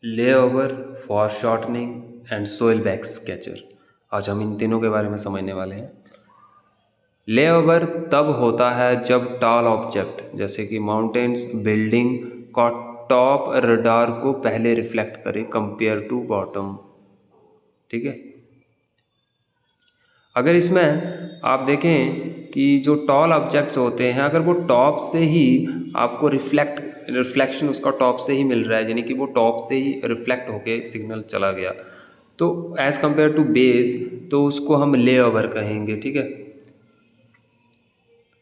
Layover, foreshortening and soil backscatter. आज हम इन तीनों के बारे में समझने वाले हैं। लेओवर तब होता है जब टॉल ऑब्जेक्ट जैसे कि माउंटेन्स, बिल्डिंग का टॉप रडार को पहले रिफ्लेक्ट करे कंपेयर टू बॉटम। ठीक है, अगर इसमें आप देखें कि जो टॉल ऑब्जेक्ट्स होते हैं, अगर वो टॉप से ही आपको रिफ्लेक्शन उसका टॉप से ही मिल रहा है, यानी कि वो टॉप से ही रिफ्लेक्ट होके सिग्नल चला गया, तो एज़ कंपेयर टू बेस तो उसको हम लेओवर कहेंगे। ठीक है,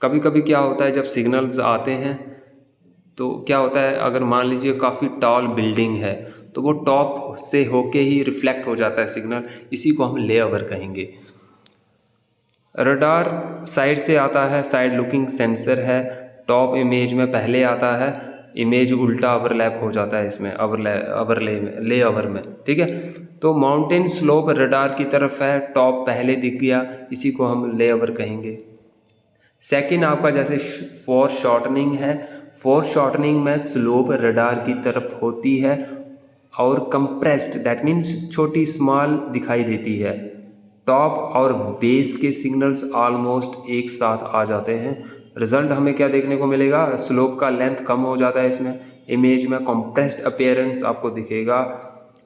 कभी कभी क्या होता है जब सिग्नल्स आते हैं तो क्या होता है, अगर मान लीजिए काफ़ी टॉल बिल्डिंग है तो वो टॉप से होके ही रिफ्लेक्ट हो जाता है सिग्नल, इसी को हम लेओवर कहेंगे। रडार साइड से आता है, साइड लुकिंग सेंसर है, टॉप इमेज में पहले आता है, इमेज उल्टा ओवरलैप हो जाता है इसमें लेओवर में। ठीक है, तो माउंटेन स्लोप रडार की तरफ है, टॉप पहले दिख गया, इसी को हम लेओवर कहेंगे। सेकंड आपका जैसे फोर शॉर्टनिंग है, फोर शॉर्टनिंग में स्लोप रडार की तरफ होती है और कंप्रेस्ड, दैट मीन्स छोटी स्मॉल दिखाई देती है। टॉप और बेस के सिग्नल्स ऑलमोस्ट एक साथ आ जाते हैं। रिजल्ट हमें क्या देखने को मिलेगा, स्लोप का लेंथ कम हो जाता है इसमें, इमेज में कंप्रेस्ड अपीयरेंस आपको दिखेगा,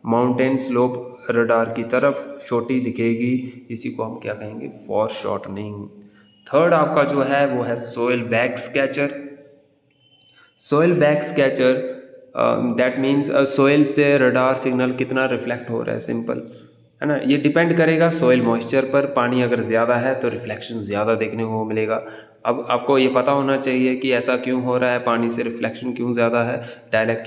माउंटेन स्लोप रडार की तरफ छोटी दिखेगी, इसी को हम क्या कहेंगे, फॉर शॉर्टनिंग। थर्ड आपका जो है वो है soil back sketcher. Soil back sketcher that means soil से रडार सिग्नल कितना रिफ्लेक्ट हो रहा है, सिंपल है ना। ये डिपेंड करेगा सोइल मॉइस्चर पर, पानी अगर ज़्यादा है तो रिफ्लेक्शन ज़्यादा देखने को मिलेगा। अब आपको ये पता होना चाहिए कि ऐसा क्यों हो रहा है, पानी से रिफ्लेक्शन क्यों ज़्यादा है,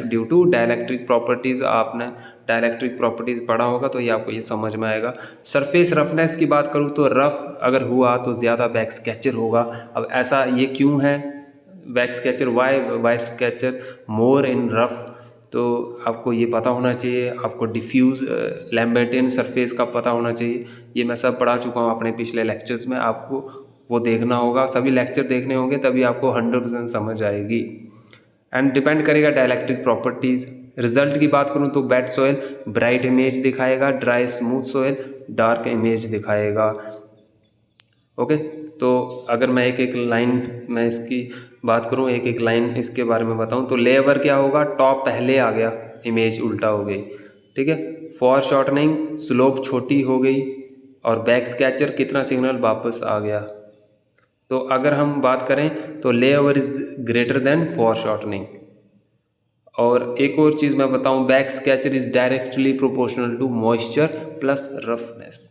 ड्यू टू डाइलेक्ट्रिक प्रॉपर्टीज़। आपने डाइलेक्ट्रिक प्रॉपर्टीज़ पढ़ा होगा तो ये आपको ये समझ में आएगा। सरफेस रफनेस की बात करूँ तो रफ अगर हुआ तो ज़्यादा बैक स्केचर होगा। अब ऐसा ये क्यों है, बैक स्केचर वाई स्केचर मोर इन रफ, तो आपको ये पता होना चाहिए। आपको डिफ्यूज़ लैम्बर्टियन सरफेस का पता होना चाहिए। ये मैं सब पढ़ा चुका हूँ अपने पिछले लेक्चर्स में, आपको वो देखना होगा, सभी लेक्चर देखने होंगे तभी आपको 100% समझ आएगी। एंड डिपेंड करेगा डाइलेक्ट्रिक प्रॉपर्टीज़। रिजल्ट की बात करूँ तो वेट सोइल ब्राइट इमेज दिखाएगा, dry smooth soil dark image दिखाएगा। ओके, तो अगर मैं एक एक लाइन में इसकी बात करूं, एक एक लाइन इसके बारे में बताऊं, तो लेवर क्या होगा, टॉप पहले आ गया, इमेज उल्टा हो गई। ठीक है, फॉर शॉर्टनिंग स्लोप छोटी हो गई, और बैक स्केचर कितना सिग्नल वापस आ गया। तो अगर हम बात करें तो layover is greater than foreshortening. और एक और चीज़ मैं बताऊं, backscatter is directly proportional to moisture plus roughness.